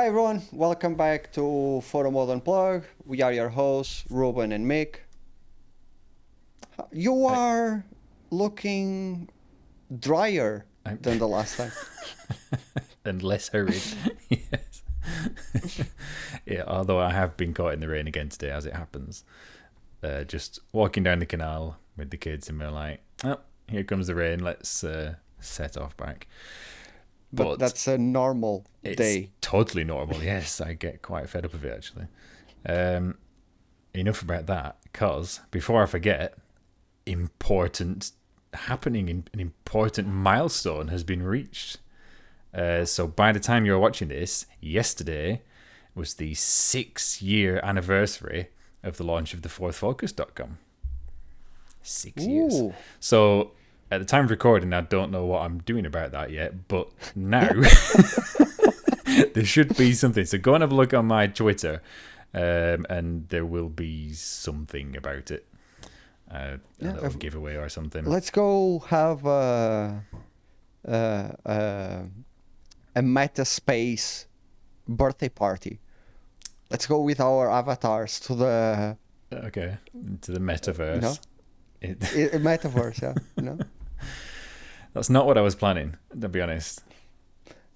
Hi everyone, welcome back to Photomode UNPLUGGED. We are your hosts, Ruben and Mick. You are looking drier than the last time. And less hurried. Yes. Yeah, although I have been caught in the rain again today, as it happens. Just walking down the canal with the kids, and we're like, oh, here comes the rain, let's set off back. But that's a normal day. It's totally normal, yes. I get quite fed up of it, actually. Enough about that, because before I forget, an important milestone has been reached. So by the time you're watching this, yesterday was the 6-year anniversary of the launch of the fourthfocus.com. 6 years. So at the time of recording, I don't know what I'm doing about that yet, but now there should be something. So go and have a look on my Twitter, and there will be something about it. A little giveaway or something. Let's go have a Metaspace birthday party. Let's go with our avatars to the... Okay, to the metaverse. Metaverse, yeah. That's not what I was planning, to be honest.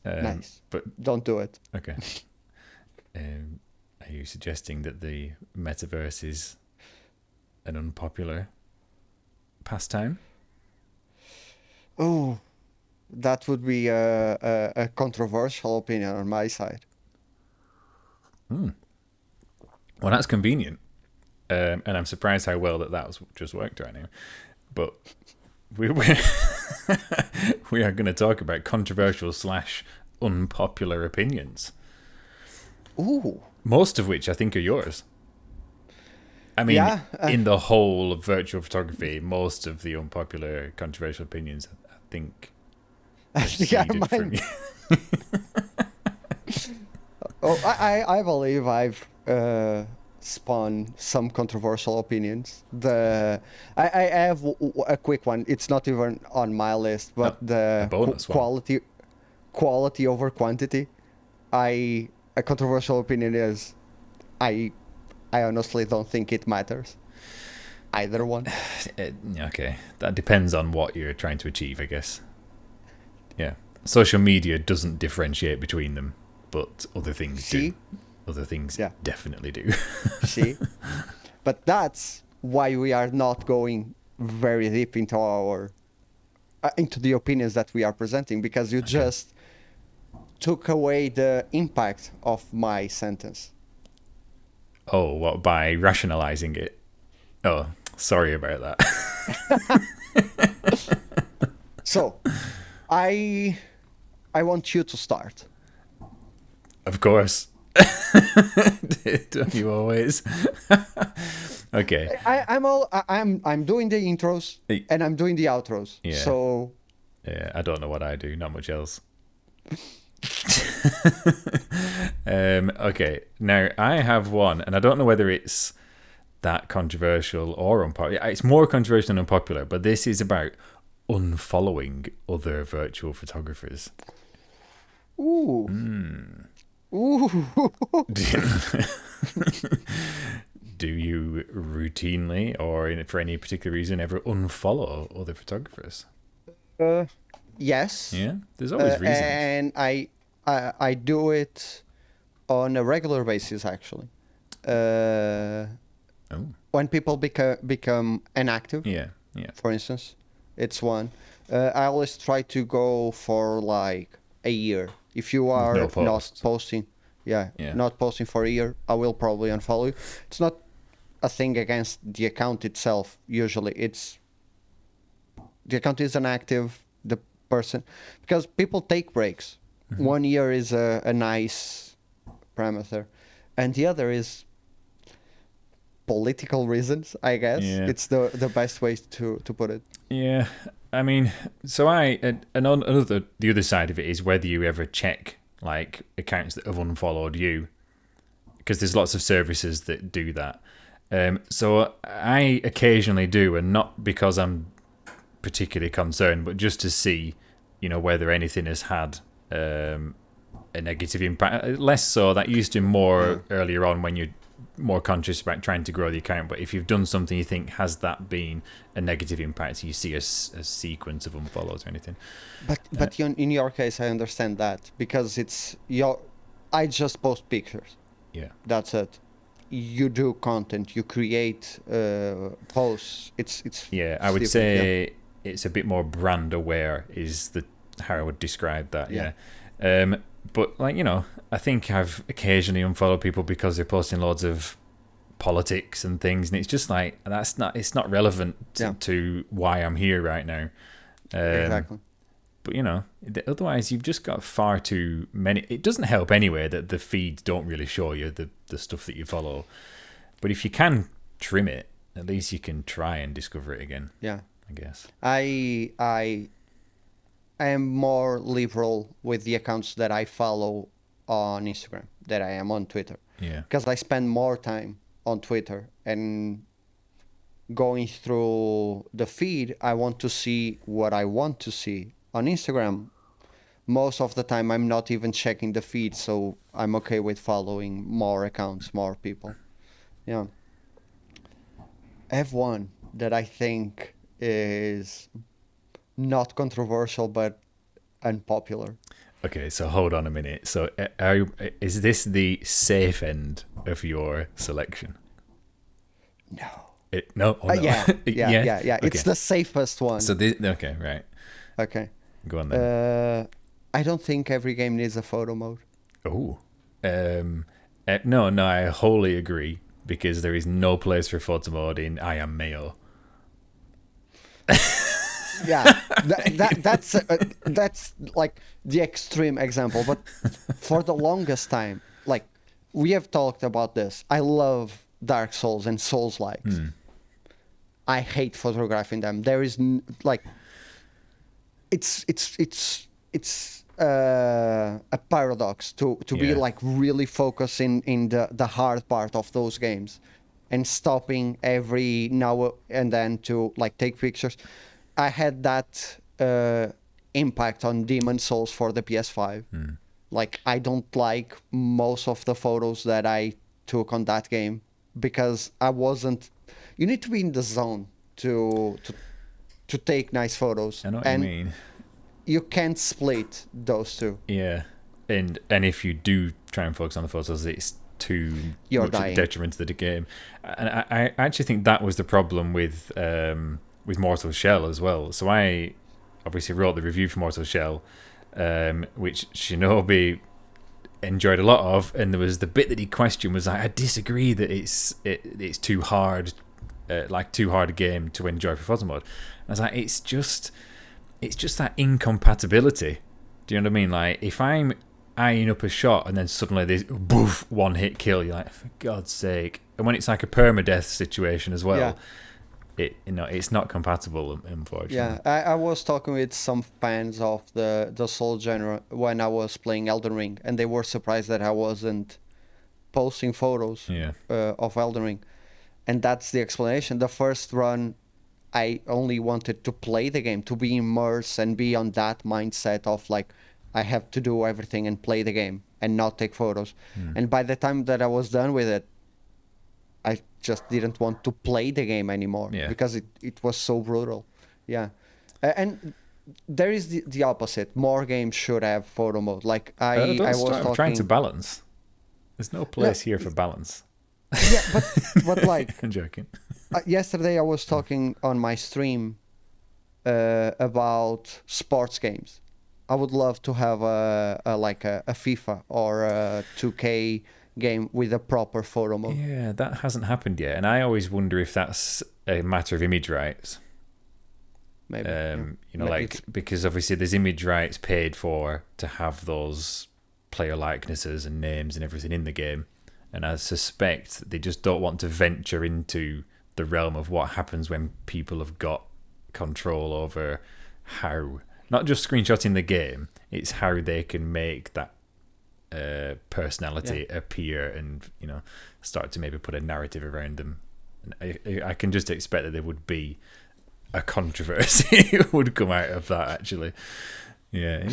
Nice. But don't do it. Okay. Are you suggesting that the metaverse is an unpopular pastime? Oh, that would be a controversial opinion on my side. Well, that's convenient. And I'm surprised how well that was just worked right now. But we are going to talk about controversial / unpopular opinions. Ooh. Most of which I think are yours. I mean, in the whole of virtual photography, most of the unpopular, controversial opinions, I think, proceeded from you. I believe I've spawned some controversial opinions. I have a quick one. It's not even on my list, but the quality over quantity. A controversial opinion is I honestly don't think it matters. Either one. Okay. That depends on what you're trying to achieve, I guess. Yeah. Social media doesn't differentiate between them, but other things do. Other things definitely do. See? But that's why we are not going very deep into into the opinions that we are presenting, because you just took away the impact of my sentence. Oh, what, by rationalizing it? Oh, sorry about that. So, I want you to start. Of course. Don't you always? Okay. I'm doing the intros and I'm doing the outros. Yeah. So yeah, I don't know what I do. Not much else. Okay. Now I have one, and I don't know whether it's that controversial or unpopular. It's more controversial than unpopular, but this is about unfollowing other virtual photographers. Ooh. Ooh. Do you routinely, or for any particular reason, ever unfollow other photographers? Yes. Yeah, there's always reasons. And I do it on a regular basis, actually. When people become inactive. Yeah. For instance, it's one. I always try to go for like a year. If you are not posting, not posting for a year, I will probably unfollow you. It's not a thing against the account itself. Usually, the account is inactive. The person, because people take breaks. 1 year is a nice parameter, and the other is political reasons. I guess it's the best way to put it. Yeah. I mean, so the other side of it is whether you ever check like accounts that have unfollowed you, because there's lots of services that do that. So I occasionally do, and not because I'm particularly concerned, but just to see, whether anything has had a negative impact. Less so. That used to be more earlier on when you're more conscious about trying to grow the account. But if you've done something you think has that been a negative impact, you see a sequence of unfollows or anything. But in your case, I understand that because I just post pictures. Yeah, that's it. You do content, you create posts. It's I would say it's a bit more brand aware is how I would describe that. Yeah. But like, I think I've occasionally unfollowed people because they're posting loads of politics and things, and it's just like it's not relevant to why I'm here right now. Exactly. But otherwise you've just got far too many. It doesn't help anyway that the feeds don't really show you the stuff that you follow. But if you can trim it, at least you can try and discover it again. Yeah, I guess. I am more liberal with the accounts that I follow on Instagram than I am on Twitter. Yeah. Because I spend more time on Twitter and going through the feed, I want to see what I want to see. On Instagram, most of the time I'm not even checking the feed, so I'm okay with following more accounts, more people. Yeah. I have one that I think is not controversial but unpopular. Okay, so hold on a minute. So is this the safe end of your selection? No. No? Oh, no. Yeah. Okay. It's the safest one. So okay, right. Okay. Go on then. I don't think every game needs a photo mode. Oh. No, I wholly agree because there is no place for photo mode in I Am Mayo. Yeah, that's like the extreme example. But for the longest time, like we have talked about this, I love Dark Souls and Souls-likes. I hate photographing them. There is it's a paradox to be like really focusing in the hard part of those games and stopping every now and then to like take pictures. I had that impact on Demon Souls for the PS5. Like I don't like most of the photos that I took on that game because I wasn't. You need to be in the zone to take nice photos. I know what you mean. You can't split those two. Yeah, and if you do try and focus on the photos, it's too much of a detriment to the game. And I actually think that was the problem with Mortal Shell as well. So I obviously wrote the review for Mortal Shell, which Shinobi enjoyed a lot of, and there was the bit that he questioned was like, I disagree that it's too hard, too hard a game to enjoy for photo mode. And I was like, it's just that incompatibility. Do you know what I mean? Like if I'm eyeing up a shot and then suddenly there's boof, one hit kill, you're like, for God's sake. And when it's like a permadeath situation as well, it's not compatible, unfortunately. Yeah, I was talking with some fans of the Soul genre when I was playing Elden Ring, and they were surprised that I wasn't posting photos of Elden Ring. And that's the explanation. The first run, I only wanted to play the game, to be immersed and be on that mindset of like, I have to do everything and play the game and not take photos. And by the time that I was done with it, I just didn't want to play the game anymore because it was so brutal. Yeah. And there is the opposite. More games should have photo mode. Like I'm trying to balance. There's no place here for balance. Yeah, but like I'm joking. Yesterday I was talking on my stream about sports games. I would love to have a FIFA or a 2K game with a proper photo mode. Yeah, that hasn't happened yet, and I always wonder if that's a matter of image rights. Maybe. Because obviously there's image rights paid for to have those player likenesses and names and everything in the game, and I suspect they just don't want to venture into the realm of what happens when people have got control over how, not just screenshotting the game, it's how they can make that personality appear and start to maybe put a narrative around them. I can just expect that there would be a controversy would come out of that actually. Yeah.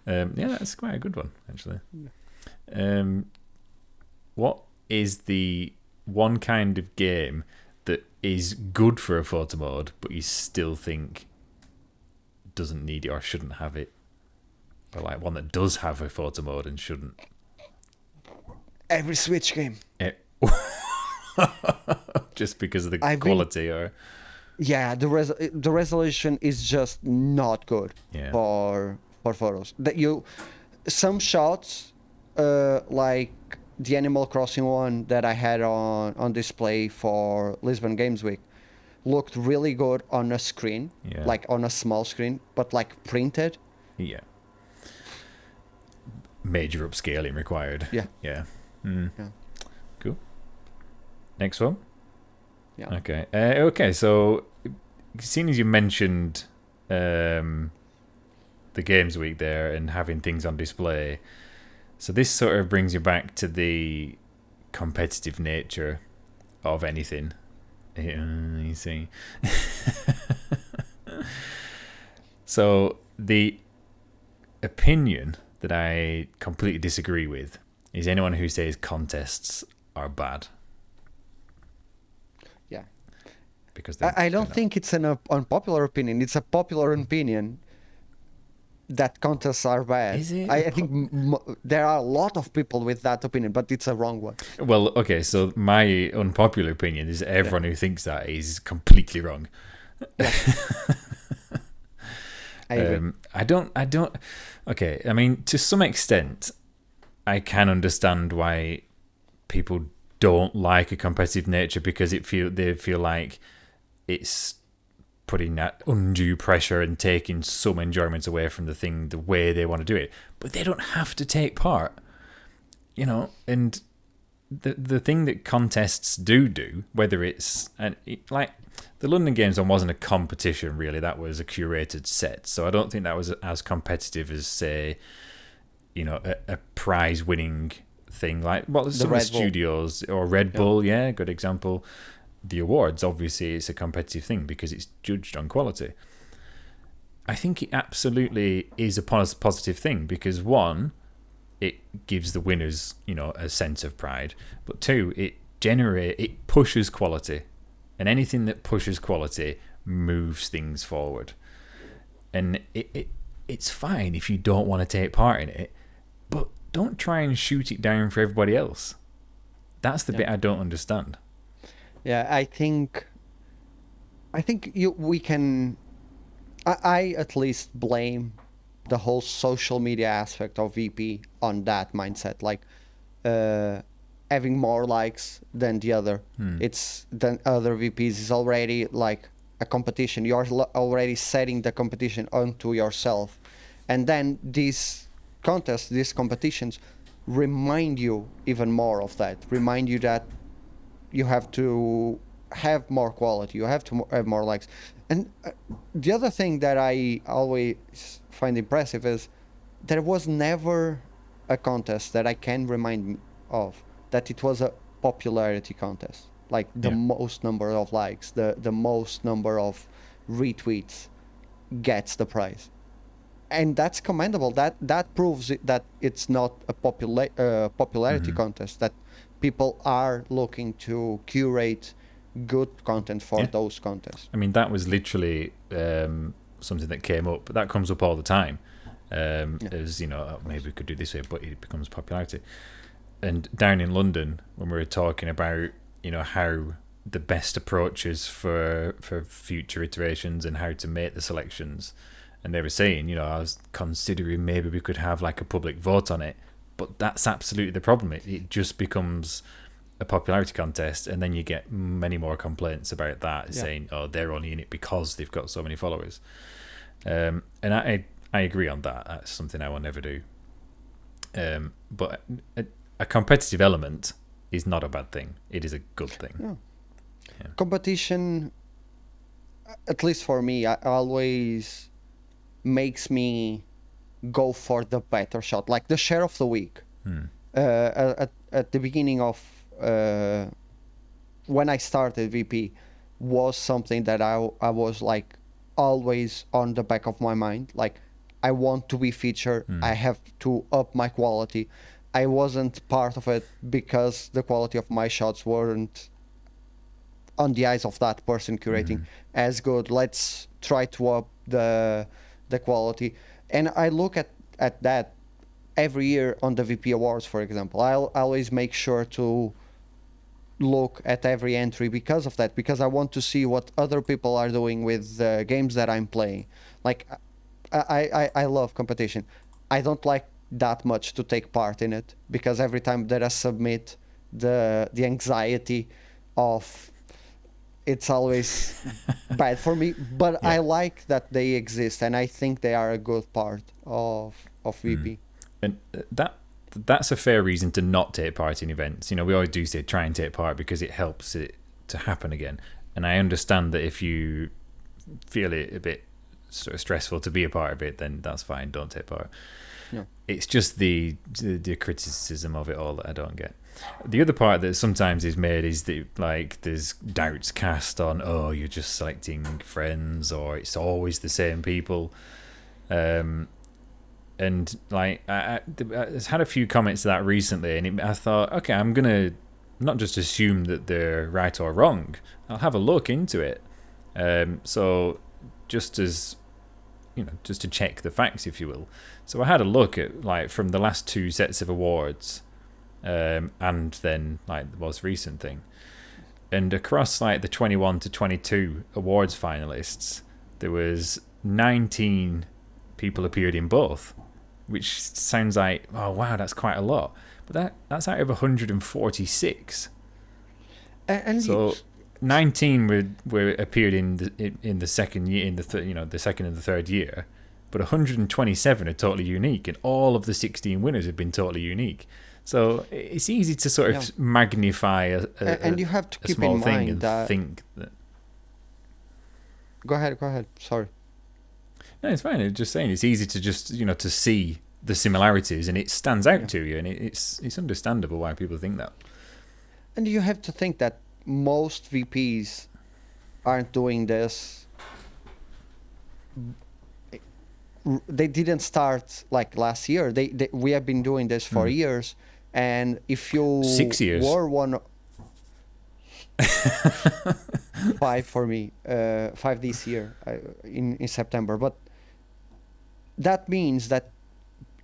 That's quite a good one, actually. What is the one kind of game that is good for a photo mode, but you still think doesn't need it or shouldn't have it? Or like one that does have a photo mode and shouldn't? Every Switch game. Just because of the quality, or yeah, the resolution is just not good for photos. Some shots, like the Animal Crossing one that I had on display for Lisbon Games Week, looked really good on a screen, like on a small screen, but like printed. Yeah. Major upscaling required. Yeah. Yeah. Yeah. Cool. Next one. Yeah. Okay. Okay. So, seeing as you mentioned the Games Week there and having things on display, so this sort of brings you back to the competitive nature of anything. You see. So the opinion that I completely disagree with is anyone who says contests are bad. Yeah. Because I don't think it's an unpopular opinion. It's a popular opinion that contests are bad. Is it? I think there are a lot of people with that opinion, but it's a wrong one. Well, okay, so my unpopular opinion is everyone who thinks that is completely wrong. Yeah. I agree. I don't. Okay, I mean, to some extent, I can understand why people don't like a competitive nature, because they feel like it's putting that undue pressure and taking some enjoyment away from the thing the way they want to do it. But they don't have to take part, and the thing that contests do, whether it's like the London Games one wasn't a competition really, that was a curated set, so I don't think that was as competitive as, say, a prize winning thing like some of the studios or Red Bull. Yeah, good example. The awards, obviously, it's a competitive thing because it's judged on quality. I think it absolutely is a positive thing because, one, it gives the winners, a sense of pride, but two, it pushes quality, and anything that pushes quality moves things forward. And it's fine if you don't want to take part in it, but don't try and shoot it down for everybody else. That's the bit I don't understand. Yeah, I think we can. I at least blame the whole social media aspect of VP on that mindset, like having more likes than the other. It's than other VPs is already like a competition. You're already setting the competition onto yourself, and then these contests, these competitions, remind you even more of that. Remind you that you have to have more quality. You have to have more likes. And the other thing that I always find impressive is there was never a contest that I can remind of that it was a popularity contest. Like the most number of likes, the most number of retweets gets the prize. And that's commendable. That proves that it's not a popularity contest, that people are looking to curate good content for those contests. I mean, that was literally something that came up. That comes up all the time. As maybe we could do this way, but it becomes popularity. And down in London, when we were talking about how the best approaches for future iterations and how to make the selections, and they were saying, I was considering maybe we could have like a public vote on it. But that's absolutely the problem. It just becomes a popularity contest, and then you get many more complaints about that, saying, "Oh, they're only in it because they've got so many followers." And I agree on that. That's something I will never do. But a competitive element is not a bad thing. It is a good thing. Yeah. Competition, at least for me, always makes me go for the better shot, like the share of the week. At the beginning of when I started VP was something that I was like always on the back of my mind. Like I want to be featured. I have to up my quality. I wasn't part of it because the quality of my shots weren't, on the eyes of that person curating, as good. Let's try to up the quality. And I look at that every year on the VP Awards, for example. I'll always make sure to look at every entry because of that, because I want to see what other people are doing with the games that I'm playing. Like, I love competition. I don't like that much to take part in it, because every time that I submit, the anxiety of it's always bad for me. But I like that they exist, and I think they are a good part of VP. And that's a fair reason to not take part in events. You know, we always do say try and take part because it helps it to happen again. And I understand that if you feel it a bit sort of stressful to be a part of it, then that's fine. Don't take part. No. It's just the criticism of it all that I don't get. The other part that sometimes is made is that, like, there's doubts cast on, oh, you're just selecting friends, or it's always the same people. And like, I had a few comments to that recently, and I thought, okay, I'm gonna not just assume that they're right or wrong. I'll have a look into it. So just as, you know, just to check the facts, if you will. So I had a look at, like, from the last two sets of awards, and then, like, the most recent thing, and across, like, the 21 to 22 awards finalists, there was 19 people appeared in both, which sounds like, oh wow, that's quite a lot, but that's out of 146. And so 19 were appeared in the second year, in the the second and the third year, but 127 are totally unique, and all of the 16 winners have been totally unique. So it's easy to sort of magnify and you have to keep small in thing mind and that. think that. Go ahead. Sorry. No, it's fine. It's just saying it's easy to just, you know, to see the similarities, and it stands out to you, and it's understandable why people think that. And you have to think that most VPs aren't doing this. They didn't start like last year. We have been doing this for years, and if you 6 years were one. 5 for me, 5 this year in September. But that means that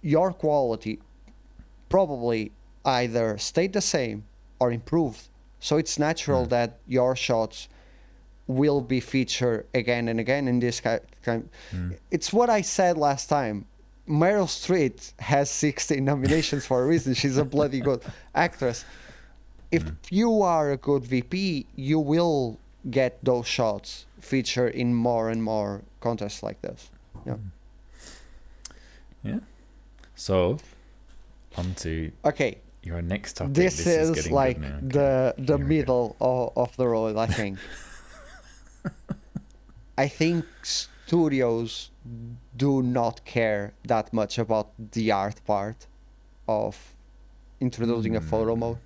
your quality probably either stayed the same or improved. So it's natural that your shots will be featured again and again in this kind. It's what I said last time. Meryl Streep has 16 nominations for a reason. She's a bloody good actress. If you are a good VP, you will get those shots featured in more and more contests like this. Yeah. So, on to your next topic. This is like the middle of the road, I think. I think studios do not care that much about the art part of introducing a photo mode.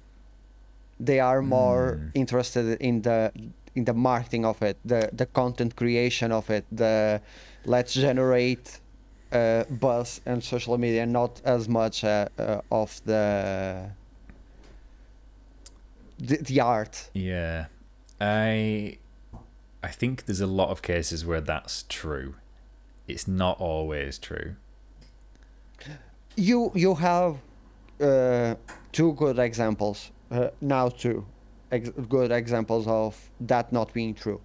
They are more interested in the marketing of it, the content creation of it, the let's generate buzz and social media, not as much of the art. Yeah, I think there's a lot of cases where that's true. It's not always true. You have two good examples. Now two good examples of that not being true.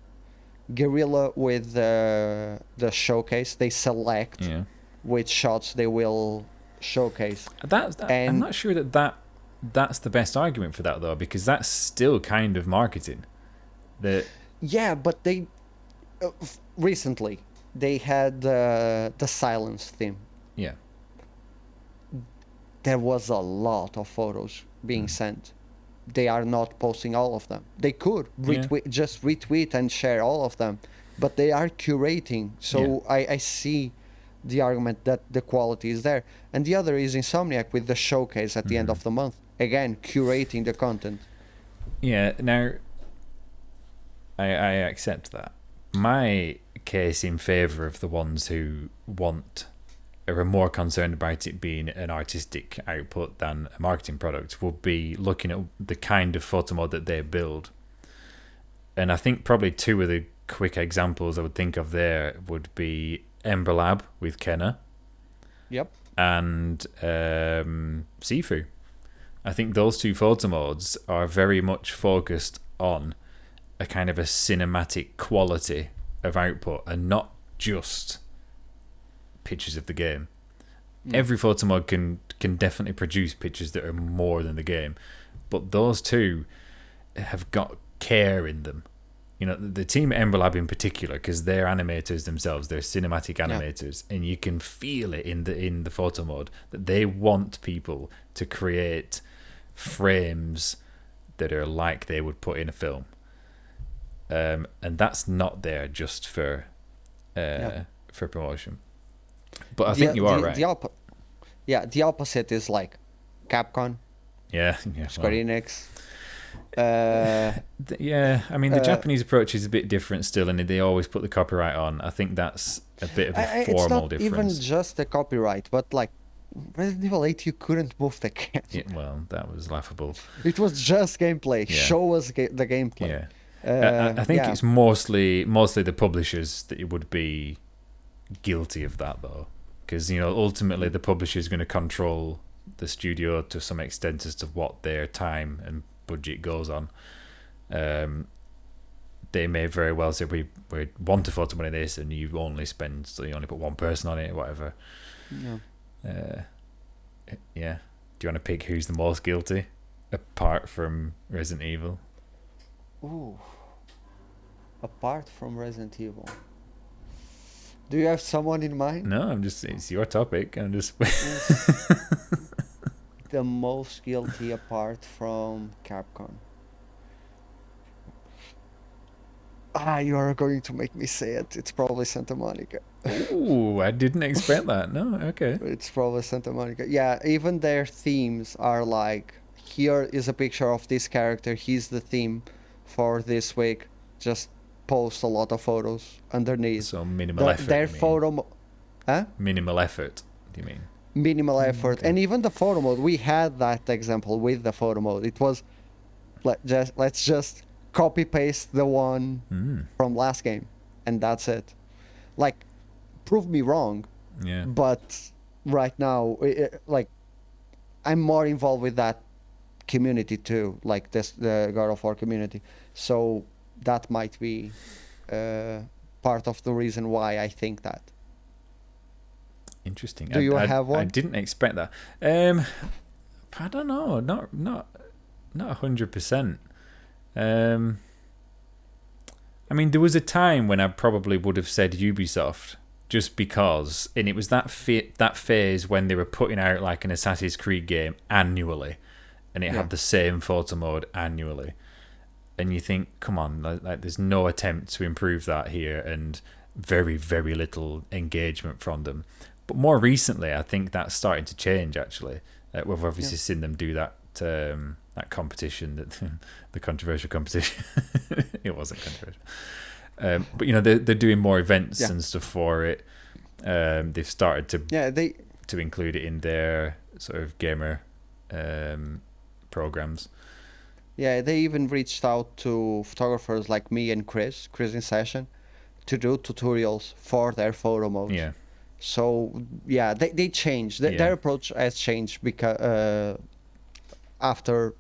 Guerrilla with the showcase, they select which shots they will showcase. I'm not sure that's the best argument for that, though, because that's still kind of marketing. Yeah, but they recently they had the silence theme. Yeah. There was a lot of photos being sent. They are not posting all of them. They could just retweet and share all of them, but they are curating. So I see the argument that the quality is there. And the other is Insomniac with the showcase at the end of the month. Again, curating the content. Yeah, now, I accept that. My case in favour of the ones who want are more concerned about it being an artistic output than a marketing product will be looking at the kind of photo mode that they build. And I think probably two of the quick examples I would think of there would be Ember Lab with Kenna. Yep. And Sifu. I think those two photo modes are very much focused on a kind of a cinematic quality of output and not just pictures of the game. Every photo mode can definitely produce pictures that are more than the game, but those two have got care in them. You know, the team at Ember Lab in particular, because they're animators themselves, they're cinematic animators, and you can feel it in the photo mode that they want people to create frames that are like they would put in a film, and that's not there just for promotion. But I think you are right. The opposite is like Capcom, Square Enix. I mean, the Japanese approach is a bit different still, and they always put the copyright on. I think that's a bit of a formal difference. It's not even just the copyright, but like Resident Evil 8, you couldn't move the camera. Yeah, well, that was laughable. It was just gameplay. Show us the gameplay. I think it's mostly the publishers that would be guilty of that, though, because ultimately the publisher is going to control the studio to some extent as to what their time and budget goes on. They may very well say we want to photo money this, and you only put one person on it, or whatever. Do you want to pick who's the most guilty apart from Resident Evil? Ooh, apart from Resident Evil, do you have someone in mind? No, it's your topic. I'm just the most guilty apart from Capcom. You are going to make me say it. It's probably Santa Monica. Ooh, I didn't expect that. No, okay. It's probably Santa Monica. Yeah, even their themes are like, here is a picture of this character. He's the theme for this week. Just post a lot of photos underneath. So minimal effort. Their photo... Minimal effort, do you mean? Minimal effort. Okay. And even the photo mode, we had that example with the photo mode. It was, let's just copy paste the one from last game, and that's it. Like, prove me wrong. Yeah. But right now, I'm more involved with that community too, like the God of War community. So that might be part of the reason why I think that. Interesting. Do you have one? I didn't expect that. I don't know. Not 100%. I mean, there was a time when I probably would have said Ubisoft, just because, and it was that phase when they were putting out like an Assassin's Creed game annually, and it had the same photo mode annually, and you think, come on, like there's no attempt to improve that here, and very, very little engagement from them. But more recently, I think that's starting to change. Actually, we've obviously seen them do that competition, the controversial competition. It wasn't controversial, but they're doing more events and stuff for it. They've started to include it in their sort of gamer programs. Yeah, they even reached out to photographers like me and Chris in session, to do tutorials for their photo modes. Yeah. So they changed. Their approach has changed because after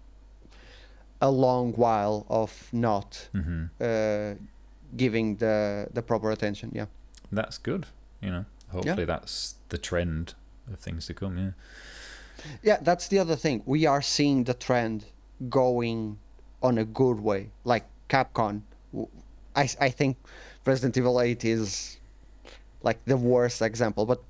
a long while of not giving the proper attention. Yeah, that's good. Hopefully that's the trend of things to come. Yeah, that's the other thing. We are seeing the trend going on a good way. Like Capcom, I think Resident Evil 8 is like the worst example, but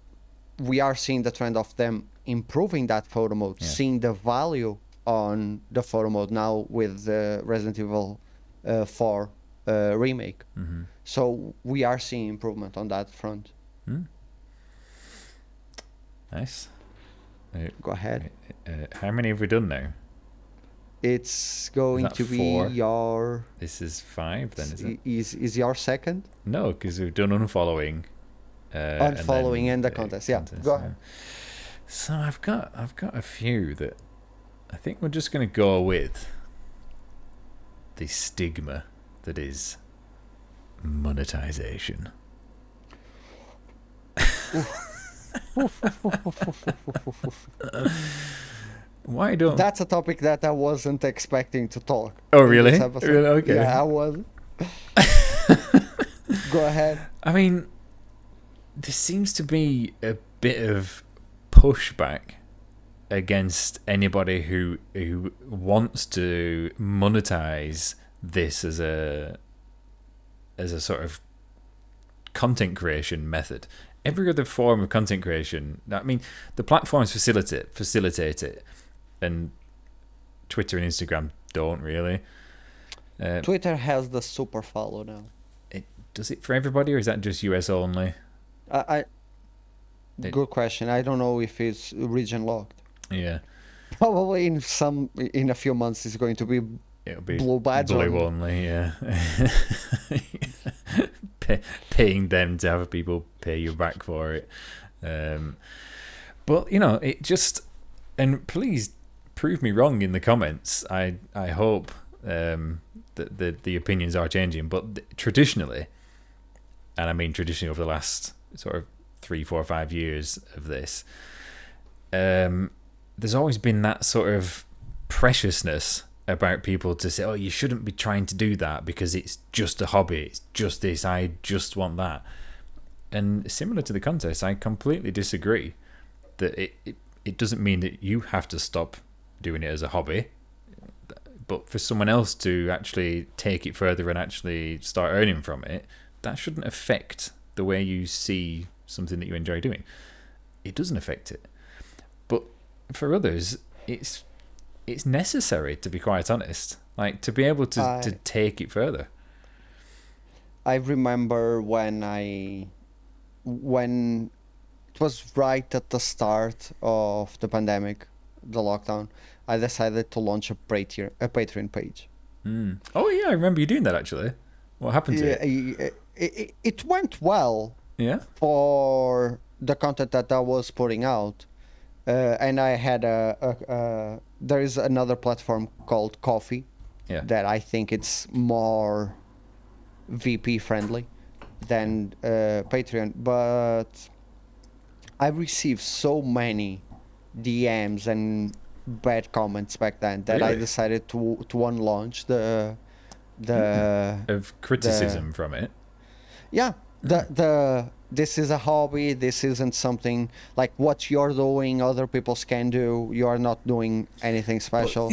we are seeing the trend of them improving that photo mode, seeing the value on the photo mode now with the Resident Evil 4 remake. So we are seeing improvement on that front. Nice. Go ahead. How many have we done now? It's going to be 4? your... This is 5 then, is it? Is your second? No, because we've done Unfollowing. Unfollowing and the contest. Yeah, go ahead. So I've got a few that I think we're just going to go with the stigma that is monetization. Why don't... That's a topic that I wasn't expecting to talk. Oh, really? Really? Okay. Yeah, I was. Go ahead. I mean, there seems to be a bit of pushback against anybody who wants to monetize this as a sort of content creation method. Every other form of content creation, I mean, the platforms facilitate it, and Twitter and Instagram don't really. Twitter has the super follow now. Does it for everybody, or is that just US only? Good question. I don't know if it's region locked. Yeah. Probably in a few months it's going to be, blue badge only. Yeah. Paying them to have people pay you back for it. But it just, and please prove me wrong in the comments. I hope that the opinions are changing, but traditionally, and I mean traditionally over the last sort of 3, 4, 5 years of this, there's always been that sort of preciousness about people to say, oh, you shouldn't be trying to do that because it's just a hobby, it's just this, I just want that. And similar to the contest, I completely disagree that it doesn't mean that you have to stop doing it as a hobby, but for someone else to actually take it further and actually start earning from it, that shouldn't affect the way you see something that you enjoy doing. It doesn't affect it. But for others, it's necessary, to be quite honest, like to be able to take it further. I remember when it was right at the start of the pandemic, the lockdown, I decided to launch a Patreon page. Oh yeah, I remember you doing that actually. What happened to it? It went well. Yeah. For the content that I was putting out, and I had there is another platform called Coffee, that I think it's more VP friendly than Patreon, but I received so many DMs and bad comments back then that I decided to unlaunch of criticism from it. Yeah. This is a hobby. This isn't something like what you're doing. Other people can do. You are not doing anything special.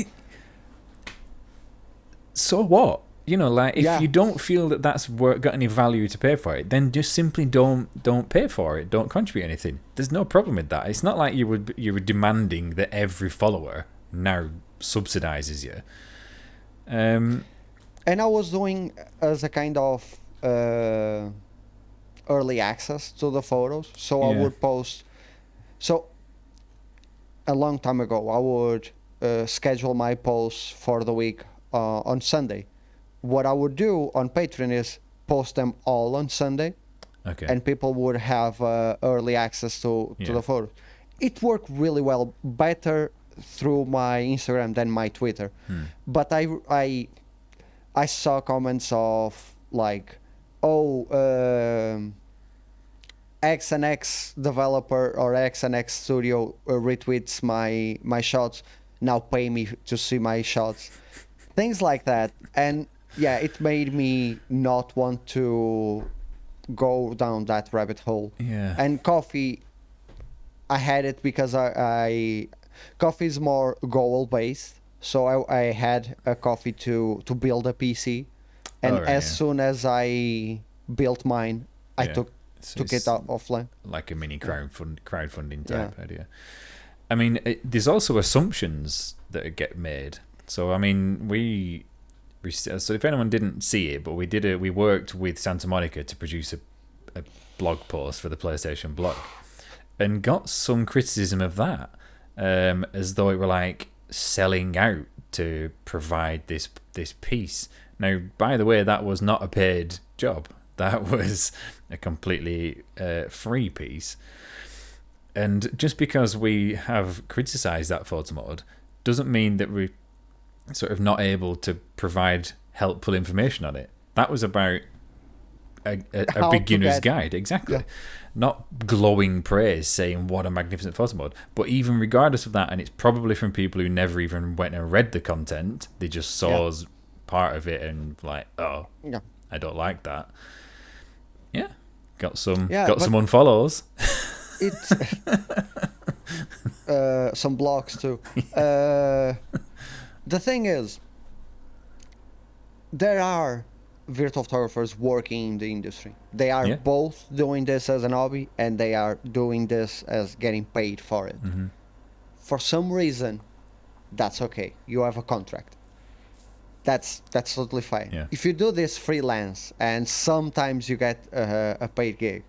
So what? Like if you don't feel that that's got any value to pay for it, then just simply don't pay for it. Don't contribute anything. There's no problem with that. It's not like you were demanding that every follower now subsidizes you. And I was doing as a kind of early access to the photos, so I would post. So a long time ago, I would schedule my posts for the week on Sunday. What I would do on Patreon is post them all on Sunday, and people would have early access to the photos. It worked really well, better through my Instagram than my Twitter. But I saw comments of like, X and X developer or X and X studio retweets my shots, now pay me to see my shots, things like that. And it made me not want to go down that rabbit hole. And Coffee, I had it because Coffee is more goal based, so I had a Coffee to build a PC, and as soon as I built mine, I took it out offline. Like a mini crowdfunding type idea. I mean, there's also assumptions that get made. So I mean, so if anyone didn't see it, but we worked with Santa Monica to produce a blog post for the PlayStation blog, and got some criticism of that, as though it were like selling out to provide this piece. Now, by the way, that was not a paid job. That was a completely free piece. And just because we have criticised that photo mode doesn't mean that we're sort of not able to provide helpful information on it. That was about a beginner's guide, exactly. Yeah. Not glowing praise saying what a magnificent photo mode, but even regardless of that, and it's probably from people who never even went and read the content, they just saw as part of it and like, oh, I don't like that. Yeah, got some unfollows. It's some blocks too. The thing is, there are virtual photographers working in the industry. They are both doing this as an hobby, and they are doing this as getting paid for it. Mm-hmm. For some reason, that's okay. You have a contract. That's totally fine. Yeah. If you do this freelance and sometimes you get a paid gig,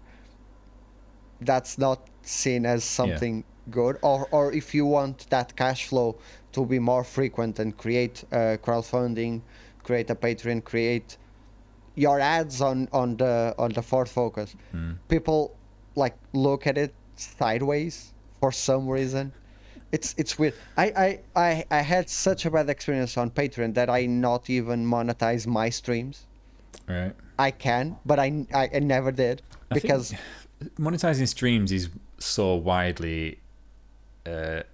that's not seen as something good. Or if you want that cash flow to be more frequent and create crowdfunding, create a Patreon, create your ads on the Ford Focus, people like look at it sideways for some reason. It's weird. I had such a bad experience on Patreon that I not even monetize my streams. Right. I can, but I never did because monetizing streams is so widely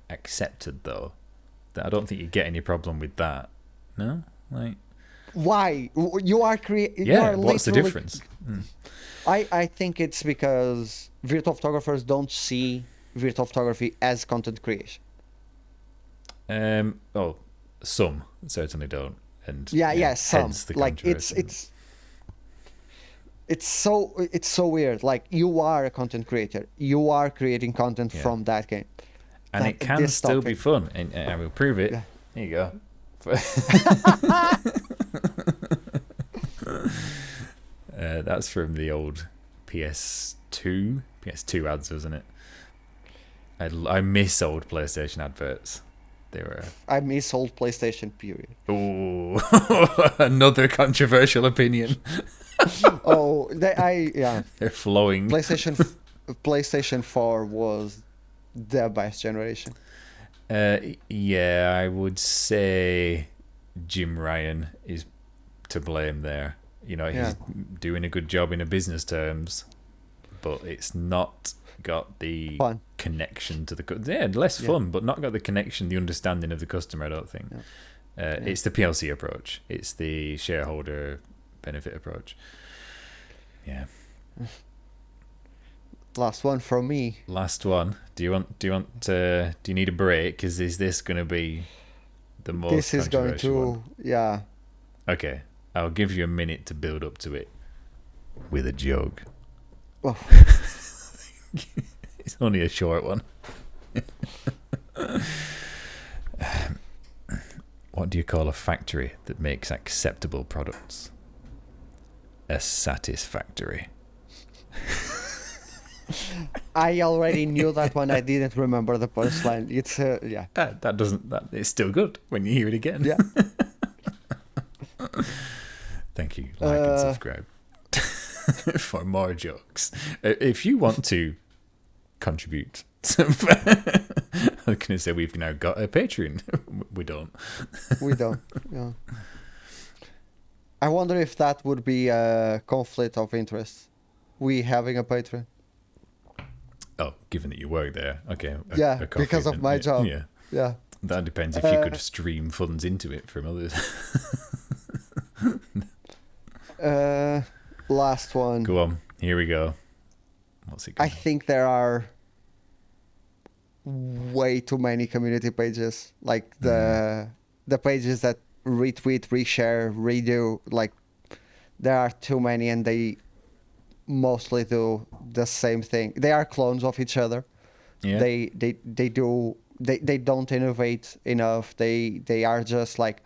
accepted though that I don't think you get any problem with that. No, like why you are creating? Yeah, what's the difference? I think it's because virtual photographers don't see virtual photography as content creation. Some certainly don't, and some like it's so weird. Like you are a content creator, you are creating content from that game, and it can still be fun, and I will prove it. Yeah. Here you go. That's from the old PS2 ads, wasn't it? I miss old PlayStation adverts. I miss old PlayStation, period. Oh, another controversial opinion. They're flowing. PlayStation 4 was the best generation. I would say Jim Ryan is to blame there. You know, he's doing a good job in a business terms, but it's not got the connection to the less fun, but not got the connection, the understanding of the customer. I don't think it's the PLC approach. It's the shareholder benefit approach. Yeah. Last one from me. Last one. Do you need a break? Is this going to be the most? This is going to one? Okay, I'll give you a minute to build up to it with a joke. Oh. It's only a short one. What do you call a factory that makes acceptable products? A satisfactory. I already knew that one. I didn't remember the punchline. It's it's still good when you hear it again. Yeah. Thank you. Like and subscribe for more jokes. If you want to contribute, I was going to say we've now got a Patreon. We don't. Yeah. I wonder if that would be a conflict of interest. We having a Patreon. Oh, given that you work there, okay. Because of my job. Yeah. That depends if you could stream funds into it from others. Last one. Go on. Here we go. What's it? I think there are way too many community pages. Like the pages that retweet, reshare, redo. Like there are too many, and they mostly do the same thing. They are clones of each other. Yeah. They don't innovate enough. They are just like,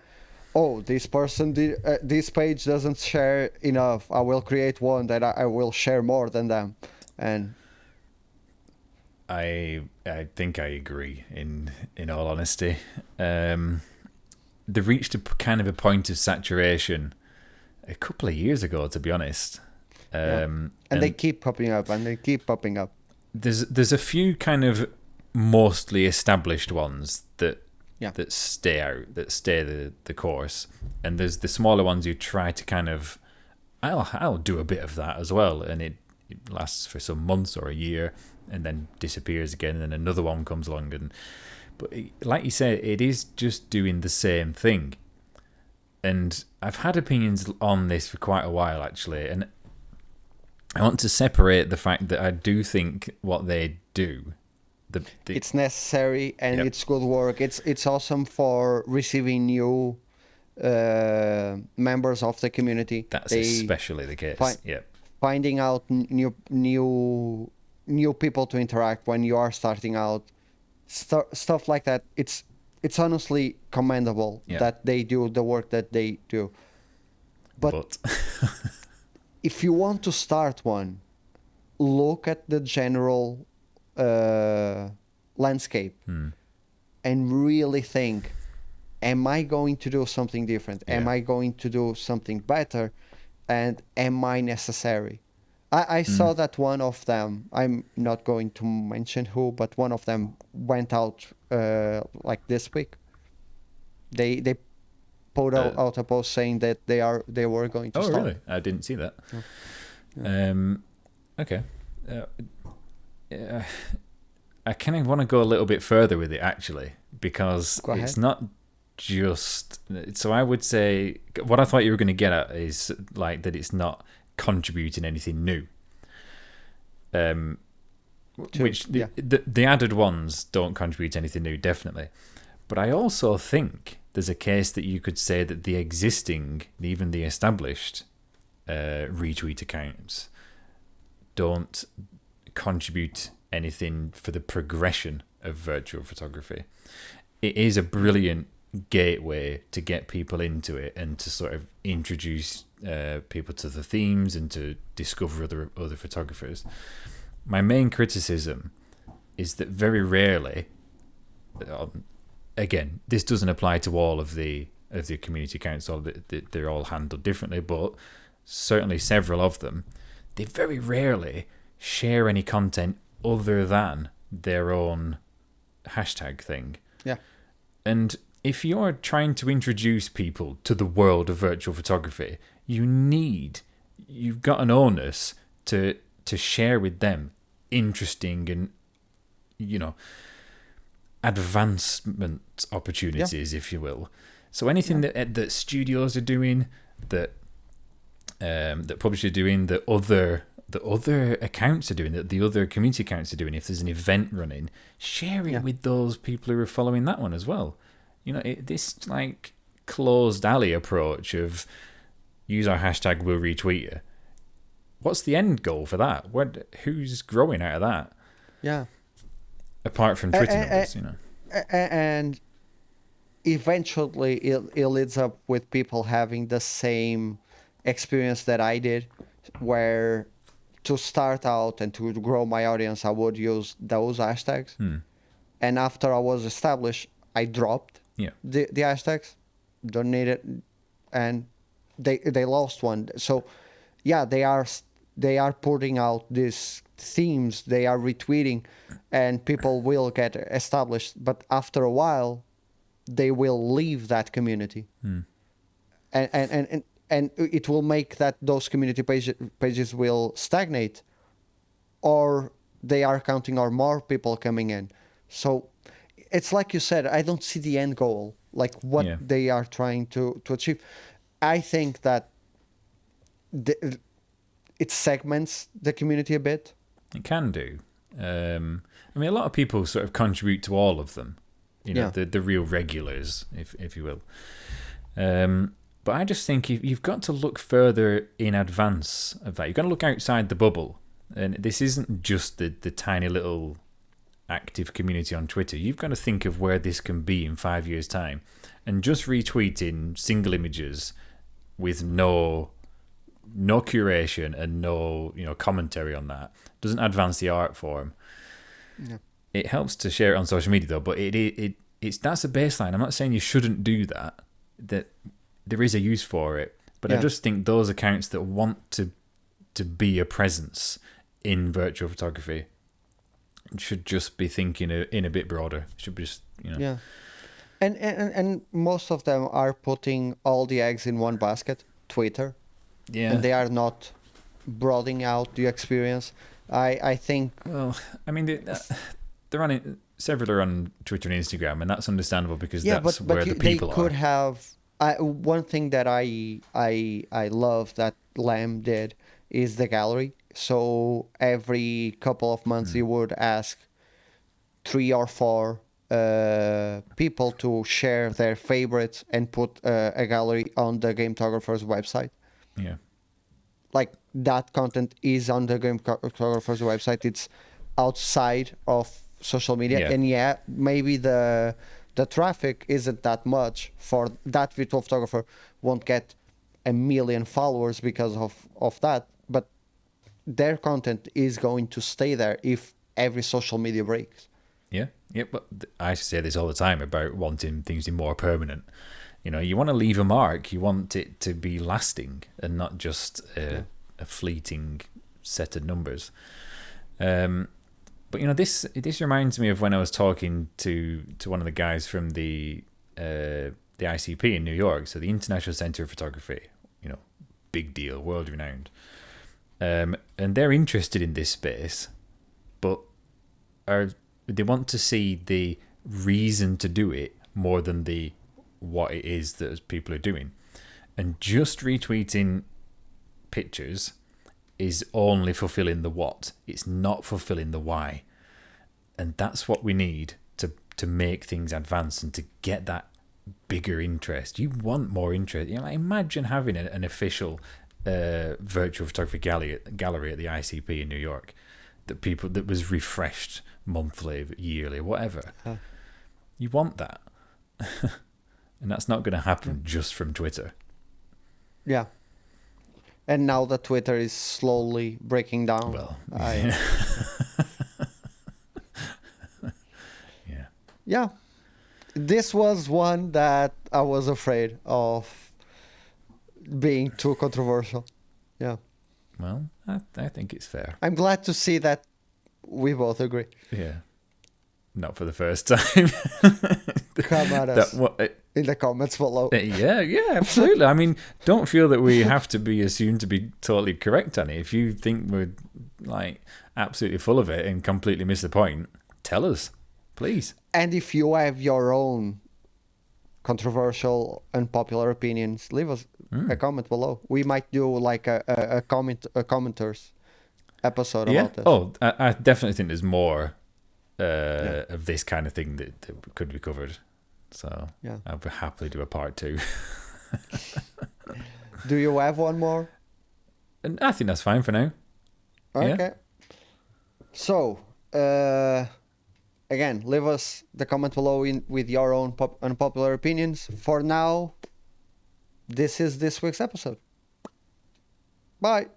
oh, this person did this page doesn't share enough. I will create one that I will share more than them. And I think I agree. In all honesty, they've reached a kind of a point of saturation a couple of years ago, to be honest. And they keep popping up, and they keep popping up. There's a few kind of mostly established ones that stay the course, and there's the smaller ones who try to kind of, I'll do a bit of that as well, and it lasts for some months or a year, and then disappears again, and then another one comes along, but like you say, it is just doing the same thing. And I've had opinions on this for quite a while actually, and I want to separate the fact that I do think what they do, it's necessary and it's good work. It's awesome for receiving new members of the community. That's especially the case. Finding out new people to interact when you are starting out, stuff like that. It's honestly commendable that they do the work that they do. But if you want to start one, look at the general landscape and really think, am I going to do something different? Am I going to do something better? And am I necessary? I saw that one of them, I'm not going to mention who, but one of them went out like this week. They put out a post saying that they were going to start. Oh, really? I didn't see that. Okay. I kind of want to go a little bit further with it, actually, because it's not just... So I would say, what I thought you were going to get at is like that it's not contributing anything new. The added ones don't contribute anything new, definitely. But I also think there's a case that you could say that the existing, even the established retweet accounts don't contribute anything for the progression of virtual photography. It is a brilliant gateway to get people into it and to sort of introduce people to the themes and to discover other photographers. My main criticism is that very rarely, again, this doesn't apply to all of the community accounts, they're all handled differently, but certainly several of them, they very rarely share any content other than their own hashtag thing. Yeah. And if you're trying to introduce people to the world of virtual photography, you've got an onus to share with them interesting and, advancement opportunities, if you will. So anything that studios are doing, that publishers are doing, that other accounts are doing, that the other community accounts are doing, if there's an event running, share it with those people who are following that one as well. This like closed alley approach of use our hashtag, we'll retweet you. What's the end goal for that? Who's growing out of that? Yeah. Apart from Twitter numbers, And eventually it leads up with people having the same experience that I did, where to start out and to grow my audience, I would use those hashtags. And after I was established, I dropped the hashtags, don't need it, and they lost one. So they are putting out these themes, they are retweeting, and people will get established, but after a while they will leave that community. And it will make that those community pages will stagnate, or they are counting on more people coming in. So it's like you said, I don't see the end goal, like what they are trying to achieve. I think that it segments the community a bit. It can do. I mean, a lot of people sort of contribute to all of them, the real regulars, if you will. But I just think you've got to look further in advance of that. You've got to look outside the bubble. And this isn't just the tiny little active community on Twitter. You've got to think of where this can be in 5 years' time. And just retweeting single images with no curation and no commentary on that doesn't advance the art form. No. It helps to share it on social media, though, but that's a baseline. I'm not saying you shouldn't do that. That there is a use for it, but I just think those accounts that want to to be a presence in virtual photography should just be thinking in a bit broader. Should be just, Yeah. And most of them are putting all the eggs in one basket, Twitter. Yeah. And they are not broadening out the experience. I think... Well, I mean, they're on it. Several are on Twitter and Instagram, and that's understandable because that's where the people they could are. have... one thing that I love that Lamb did is the gallery. So every couple of months he would ask 3 or 4 people to share their favorites and put a gallery on the Gamephotographer's website. Yeah. Like, that content is on the Gamephotographer's website. It's outside of social media. Yeah. And maybe the traffic isn't that much for that virtual photographer, won't get 1 million followers because of that, but their content is going to stay there if every social media breaks. Yeah, but I say this all the time about wanting things to be more permanent. You want to leave a mark. You want it to be lasting and not just a fleeting set of numbers. But this reminds me of when I was talking to one of the guys from the ICP in New York, so the International Center of Photography. Big deal, world renowned. And they're interested in this space, but they want to see the reason to do it more than the what it is that people are doing. And just retweeting pictures is only fulfilling the what. It's not fulfilling the why. And that's what we need to make things advance and to get that bigger interest. You want more interest. Imagine having an official virtual photography gallery at the ICP in New York that was refreshed monthly, yearly, whatever. You want that. And that's not going to happen just from Twitter. Yeah. And now that Twitter is slowly breaking down. Well, yeah. This was one that I was afraid of being too controversial. Yeah. Well, I think it's fair. I'm glad to see that we both agree. Yeah. Not for the first time. Come at us in the comments below. Yeah, absolutely. I mean, don't feel that we have to be assumed to be totally correct on it. If you think we're absolutely full of it and completely miss the point, tell us, please. And if you have your own controversial, unpopular opinions, leave us a comment below. We might do a commenters episode about this. Oh, I definitely think there's more of this kind of thing that could be covered. So I'll happily do a part 2. Do you have one more? And I think that's fine for now. Okay. Yeah. So, again, leave us the comment below with your own unpopular opinions. For now, this is this week's episode. Bye.